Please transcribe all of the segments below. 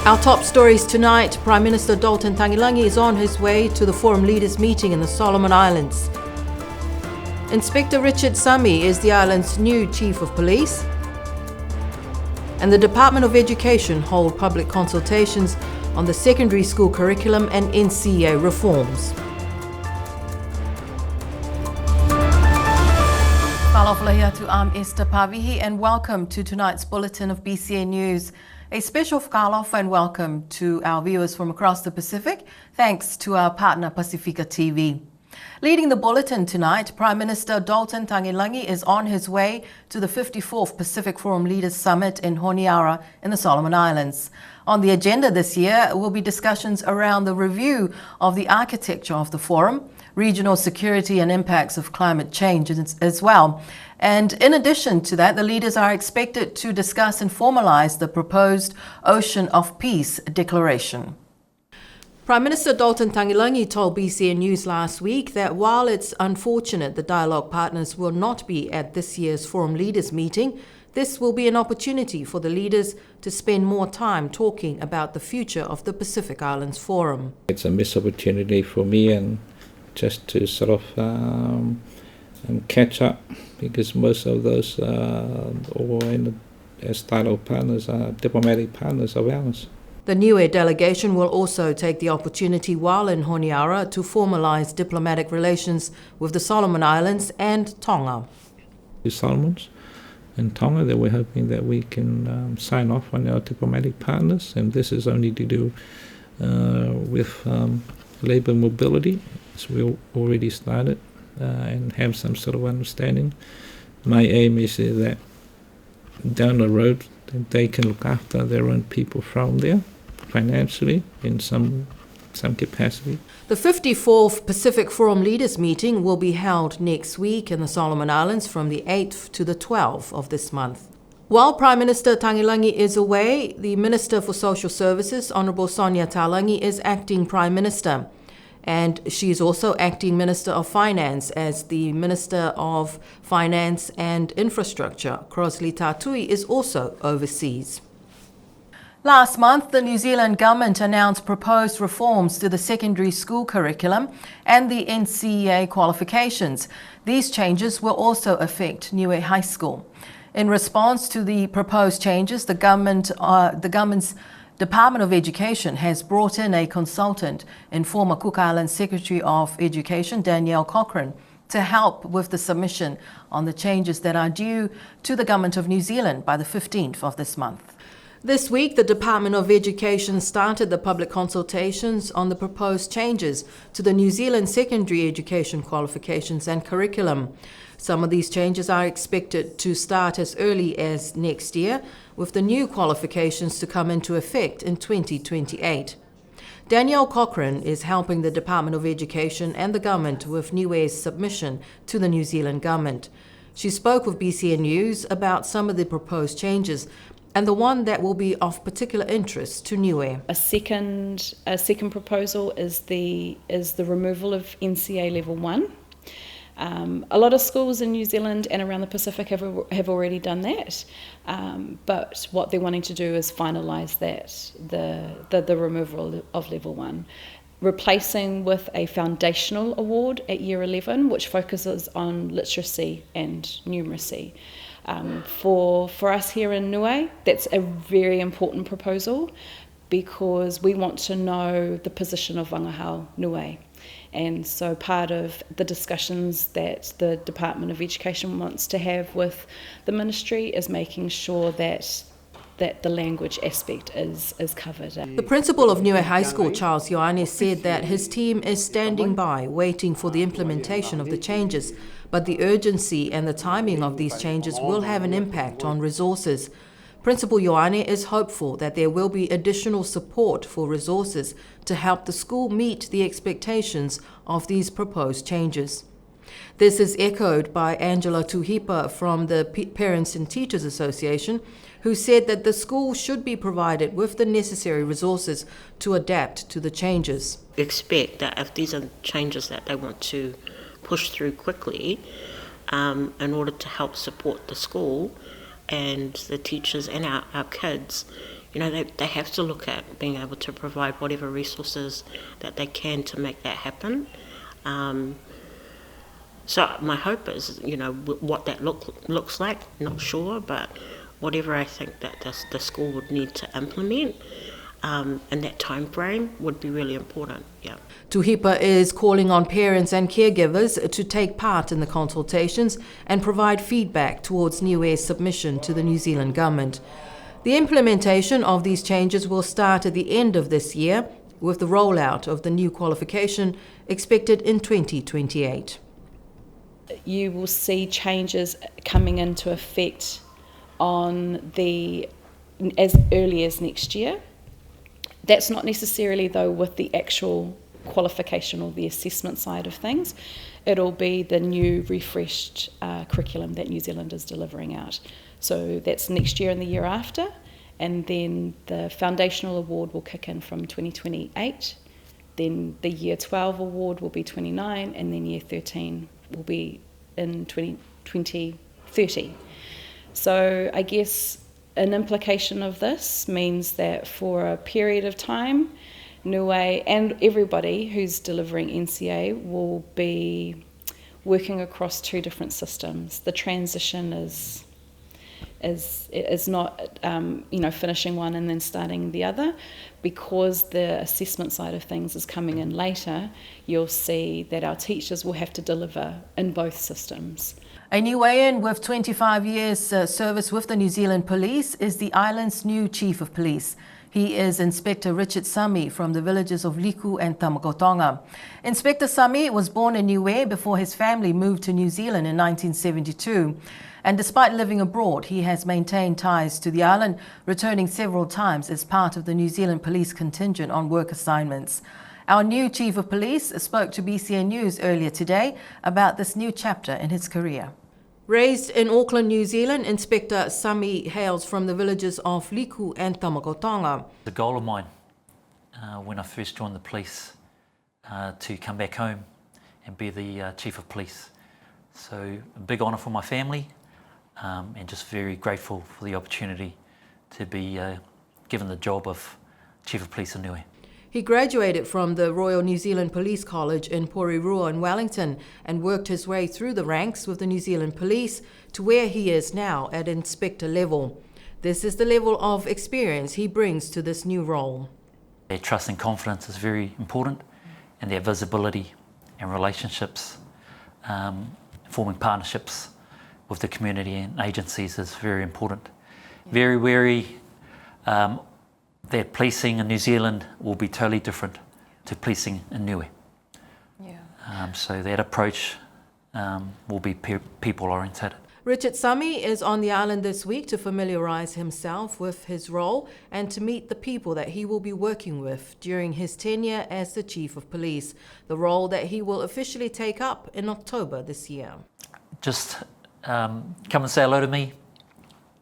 Our top stories tonight: Prime Minister Dalton Tagilangi is on his way to the Forum Leaders meeting in the Solomon Islands. Inspector Richard Sami is the island's new Chief of Police. And the Department of Education hold public consultations on the secondary school curriculum and NCEA reforms. Falafalahiatu, I'm Esther Pavihi and welcome to tonight's bulletin of BCA News. A special whakalofa and welcome to our viewers from across the Pacific, thanks to our partner Pacifica TV. Leading the bulletin tonight, Prime Minister Dalton Tagilangi is on his way to the 54th Pacific Forum Leaders Summit in Honiara in the Solomon Islands. On the agenda this year will be discussions around the review of the architecture of the forum, regional security and impacts of climate change as well. And in addition to that, the leaders are expected to discuss and formalize the proposed Ocean of Peace Declaration. Prime Minister Dalton Tagilangi told BCN News last week that while it's unfortunate the dialogue partners will not be at this year's Forum Leaders meeting, this will be an opportunity for the leaders to spend more time talking about the future of the Pacific Islands Forum. It's a missed opportunity for me and just to sort of catch up, because most of those as dialogue partners are diplomatic partners of ours. The Niue delegation will also take the opportunity while in Honiara to formalise diplomatic relations with the Solomon Islands and Tonga. The Solomons and Tonga, that we're hoping that we can sign off on our diplomatic partners, and this is only to do with labour mobility, as we already started, and have some sort of understanding. My aim is that down the road that they can look after their own people from there, financially, in some capacity. The 54th Pacific Forum Leaders meeting will be held next week in the Solomon Islands from the 8th to the 12th of this month. While Prime Minister Tagilangi is away, the Minister for Social Services, Honourable Sonia Talangi, is acting Prime Minister. And she is also acting Minister of Finance, as the Minister of Finance and Infrastructure, Crossley Tatui, is also overseas. Last month, the New Zealand government announced proposed reforms to the secondary school curriculum and the NCEA qualifications. These changes will also affect Niue High School. In response to the proposed changes, the government's Department of Education has brought in a consultant in former Cook Islands Secretary of Education, Danielle Cochrane, to help with the submission on the changes that are due to the Government of New Zealand by the 15th of this month. This week, the Department of Education started the public consultations on the proposed changes to the New Zealand secondary education qualifications and curriculum. Some of these changes are expected to start as early as next year, with the new qualifications to come into effect in 2028. Danielle Cochrane is helping the Department of Education and the government with Niue's submission to the New Zealand government. She spoke with BCN News about some of the proposed changes and the one that will be of particular interest to Niue. A second proposal is the removal of NCEA Level 1. A lot of schools in New Zealand and around the Pacific have already done that, but what they're wanting to do is finalise that, the removal of Level 1, replacing with a foundational award at Year 11, which focuses on literacy and numeracy. For us here in Niue, that's a very important proposal, because we want to know the position of Wangahao Niue. And so part of the discussions that the Department of Education wants to have with the Ministry is making sure that the language aspect is covered. The principal of Niue High School, Charles Ioane, said that his team is standing by, waiting for the implementation of the changes, but the urgency and the timing of these changes will have an impact on resources. Principal Ioane is hopeful that there will be additional support for resources to help the school meet the expectations of these proposed changes. This is echoed by Angela Tuhipa from the Parents and Teachers Association, who said that the school should be provided with the necessary resources to adapt to the changes. Expect that if these are changes that they want to push through quickly, in order to help support the school and the teachers and our kids, they have to look at being able to provide whatever resources that they can to make that happen. So my hope is, what that looks like, not sure, but whatever I think that the school would need to implement, and that time frame would be really important, yeah. Tuhipa is calling on parents and caregivers to take part in the consultations and provide feedback towards Niue's submission to the New Zealand government. The implementation of these changes will start at the end of this year, with the rollout of the new qualification expected in 2028. You will see changes coming into effect as early as next year. That's not necessarily, though, with the actual qualification or the assessment side of things. It'll be the new refreshed curriculum that New Zealand is delivering out. So that's next year and the year after, and then the foundational award will kick in from 2028. Then the year 12 award will be 29, and then year 13 will be in 2030. So I guess an implication of this means that for a period of time, Niue and everybody who's delivering NCA will be working across two different systems. The transition is not finishing one and then starting the other. Because the assessment side of things is coming in later, you'll see that our teachers will have to deliver in both systems. A Niuean with 25 years service with the New Zealand Police is the island's new Chief of Police. He is Inspector Richard Sami from the villages of Liku and Tamagotonga. Inspector Sami was born in Niue before his family moved to New Zealand in 1972. And despite living abroad, he has maintained ties to the island, returning several times as part of the New Zealand Police contingent on work assignments. Our new Chief of Police spoke to BCN News earlier today about this new chapter in his career. Raised in Auckland, New Zealand, Inspector Sami hails from the villages of Liku and Tamagotonga. The goal of mine when I first joined the police to come back home and be the Chief of Police. So a big honour for my family. And just very grateful for the opportunity to be given the job of Chief of Police in Niue. He graduated from the Royal New Zealand Police College in Porirua in Wellington and worked his way through the ranks with the New Zealand Police to where he is now at inspector level. This is the level of experience he brings to this new role. Their trust and confidence is very important, and their visibility and relationships, forming partnerships with the community and agencies is very important. Very wary that policing in New Zealand will be totally different to policing in Niue. So that approach will be people oriented. Richard Sami is on the island this week to familiarise himself with his role and to meet the people that he will be working with during his tenure as the Chief of Police, the role that he will officially take up in October this year. Just come and say hello to me.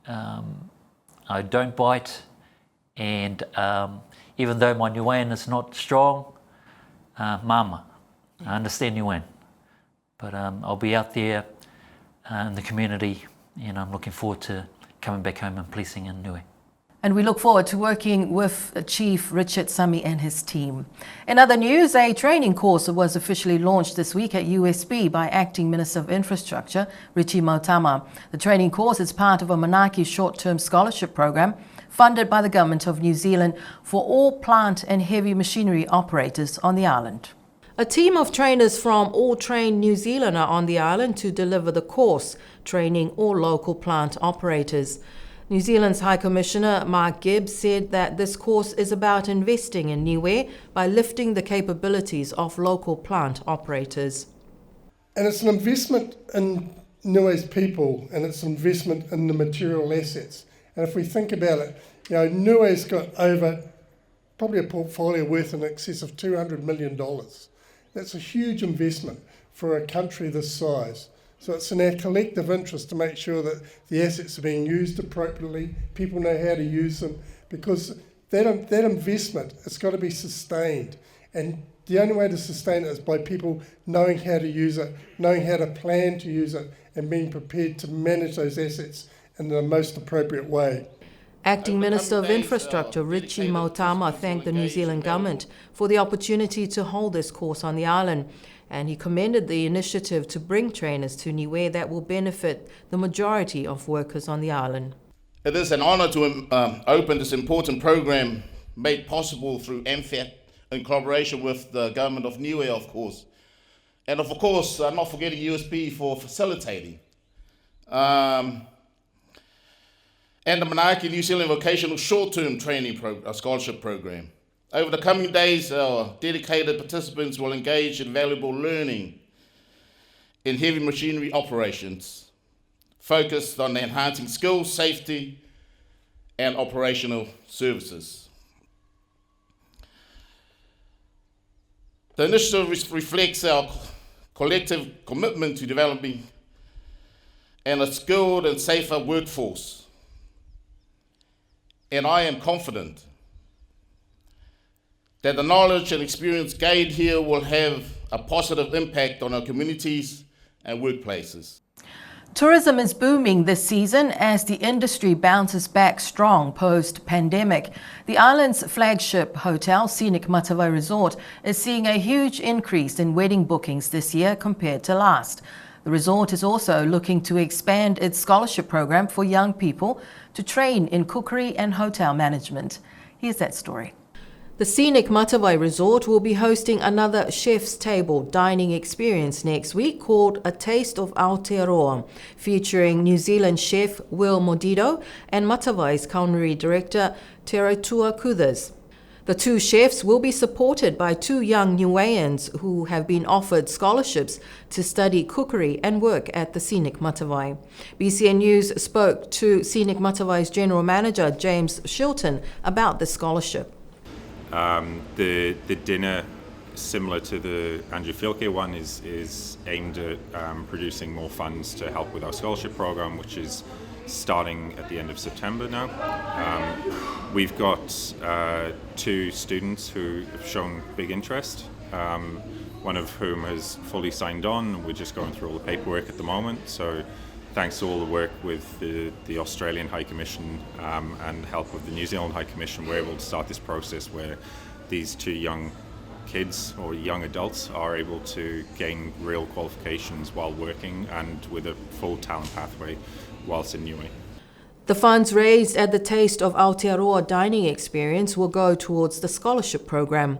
I don't bite, and even though my Niuean is not strong, mama, I understand Niuean, but I'll be out there in the community, and I'm looking forward to coming back home and policing in Niue. And we look forward to working with Chief Richard Sami and his team. In other news, a training course was officially launched this week at USB by Acting Minister of Infrastructure, Richie Mautama. The training course is part of a Manaaki short-term scholarship program funded by the Government of New Zealand for all plant and heavy machinery operators on the island. A team of trainers from All Train New Zealand are on the island to deliver the course, training all local plant operators. New Zealand's High Commissioner Mark Gibbs said that this course is about investing in Niue by lifting the capabilities of local plant operators. And it's an investment in Niue's people, and it's an investment in the material assets. And if we think about it, Niue's got probably a portfolio worth in excess of $200 million. That's a huge investment for a country this size. So it's in our collective interest to make sure that the assets are being used appropriately, people know how to use them, because that investment, it's got to be sustained. And the only way to sustain it is by people knowing how to use it, knowing how to plan to use it, and being prepared to manage those assets in the most appropriate way. Acting Minister of Infrastructure Richie Mautama thanked the New Zealand government for the opportunity to hold this course on the island, and he commended the initiative to bring trainers to Niue that will benefit the majority of workers on the island. It is an honour to open this important program made possible through MFAT in collaboration with the government of Niue, of course. And of course, not forgetting USB for facilitating. And the Manaaki New Zealand Vocational Short-Term Training Scholarship Program. Over the coming days, our dedicated participants will engage in valuable learning in heavy machinery operations, focused on enhancing skills, safety, and operational services. The initiative reflects our collective commitment to developing a skilled and safer workforce. And I am confident that the knowledge and experience gained here will have a positive impact on our communities and workplaces. Tourism is booming this season as the industry bounces back strong post-pandemic. The island's flagship hotel, Scenic Matavai Resort, is seeing a huge increase in wedding bookings this year compared to last. The resort is also looking to expand its scholarship program for young people to train in cookery and hotel management. Here's that story. The Scenic Matavai Resort will be hosting another chef's table dining experience next week called A Taste of Aotearoa, featuring New Zealand chef Will Modido and Matavai's culinary director Teratua Kuthas. The two chefs will be supported by two young Niueans who have been offered scholarships to study cookery and work at the Scenic Matavai. BCN News spoke to Scenic Matavai's general manager James Shilton about the scholarship. The dinner, similar to the Andrew Filke one, is aimed at producing more funds to help with our scholarship program, which is starting at the end of September now. We've got two students who have shown big interest, one of whom has fully signed on. We're just going through all the paperwork at the moment, so thanks to all the work with the Australian High Commission and help of the New Zealand High Commission, we're able to start this process where these two young kids or young adults are able to gain real qualifications while working and with a full talent pathway whilst in Niue. The funds raised at the Taste of Aotearoa dining experience will go towards the scholarship program.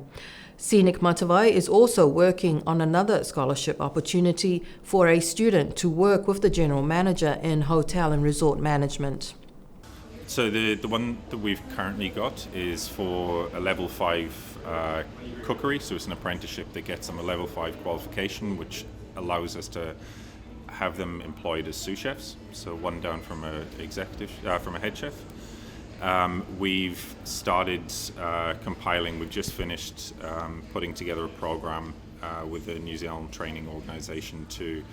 Scenic Matavai is also working on another scholarship opportunity for a student to work with the general manager in hotel and resort management. So the one that we've currently got is for a level 5 cookery, so it's an apprenticeship that gets them a level 5 qualification, which allows us to have them employed as sous chefs, so one down from a head chef. We've started compiling, we've just finished putting together a program with the New Zealand training organisation to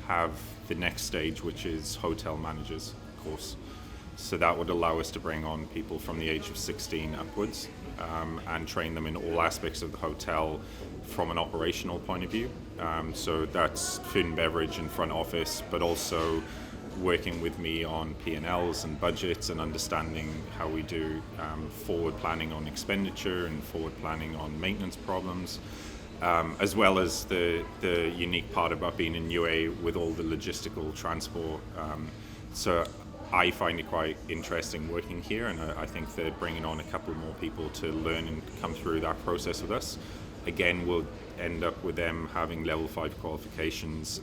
have the next stage, which is hotel managers course. So that would allow us to bring on people from the age of 16 upwards and train them in all aspects of the hotel from an operational point of view. So that's food and beverage and front office, but also working with me on P&Ls and budgets and understanding how we do forward planning on expenditure and forward planning on maintenance problems, as well as the unique part about being in Niue with all the logistical transport. So I find it quite interesting working here, and I think they're bringing on a couple more people to learn and come through that process with us. Again, we'll end up with them having level 5 qualifications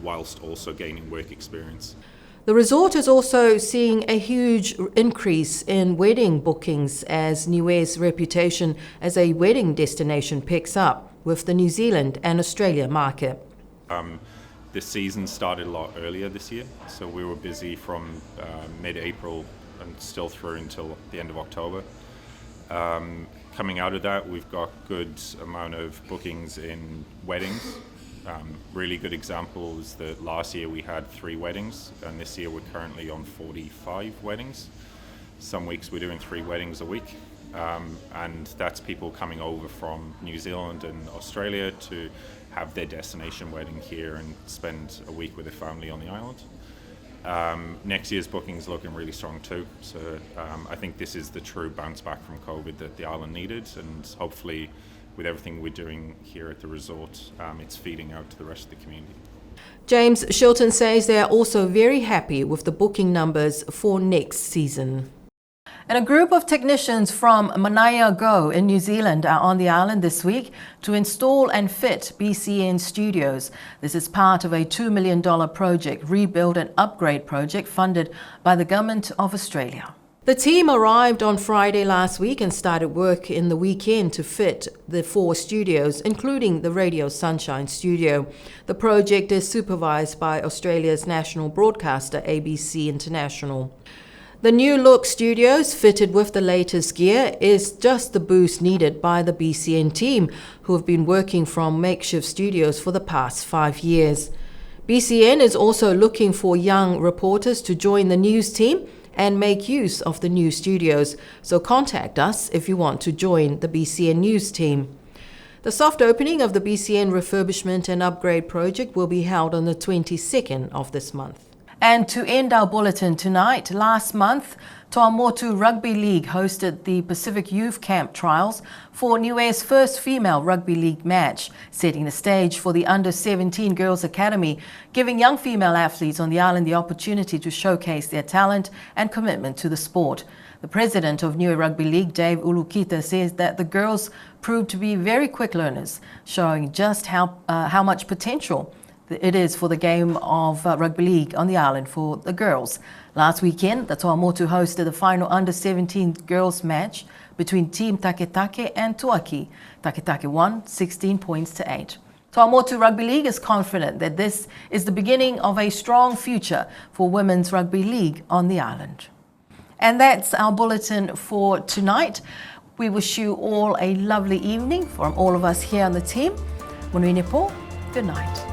whilst also gaining work experience. The resort is also seeing a huge increase in wedding bookings as Niue's reputation as a wedding destination picks up with the New Zealand and Australia market. The season started a lot earlier this year, so we were busy from mid-April and still through until the end of October. Coming out of that, we've got good amount of bookings in weddings. Really good example is that last year we had 3 weddings, and this year we're currently on 45 weddings. Some weeks we're doing 3 weddings a week, and that's people coming over from New Zealand and Australia to have their destination wedding here and spend a week with their family on the island. Next year's booking's looking really strong too. So I think this is the true bounce back from COVID that the island needed, and hopefully with everything we're doing here at the resort, it's feeding out to the rest of the community. James Shilton says they are also very happy with the booking numbers for next season. And a group of technicians from Manaia Go in New Zealand are on the island this week to install and fit BCN studios. This is part of a $2 million project, rebuild and upgrade project funded by the Government of Australia. The team arrived on Friday last week and started work in the weekend to fit the 4 studios, including the Radio Sunshine studio. The project is supervised by Australia's national broadcaster ABC International. The new look studios, fitted with the latest gear, is just the boost needed by the BCN team, who have been working from makeshift studios for the past 5 years. BCN is also looking for young reporters to join the news team and make use of the new studios, so contact us if you want to join the BCN news team. The soft opening of the BCN refurbishment and upgrade project will be held on the 22nd of this month. And to end our bulletin tonight, last month, Tuamotu Rugby League hosted the Pacific Youth Camp trials for Niue's first female rugby league match, setting the stage for the Under-17 Girls Academy, giving young female athletes on the island the opportunity to showcase their talent and commitment to the sport. The president of Niue Rugby League, Dave Ulukita, says that the girls proved to be very quick learners, showing just how much potential it is for the game of rugby league on the island for the girls. Last weekend, the Tuamotu hosted the final Under-17 girls match between Team Taketake and Tuaki. Taketake won 16 points to 8. Tuamotu Rugby League is confident that this is the beginning of a strong future for women's rugby league on the island. And that's our bulletin for tonight. We wish you all a lovely evening from all of us here on the team. Good night.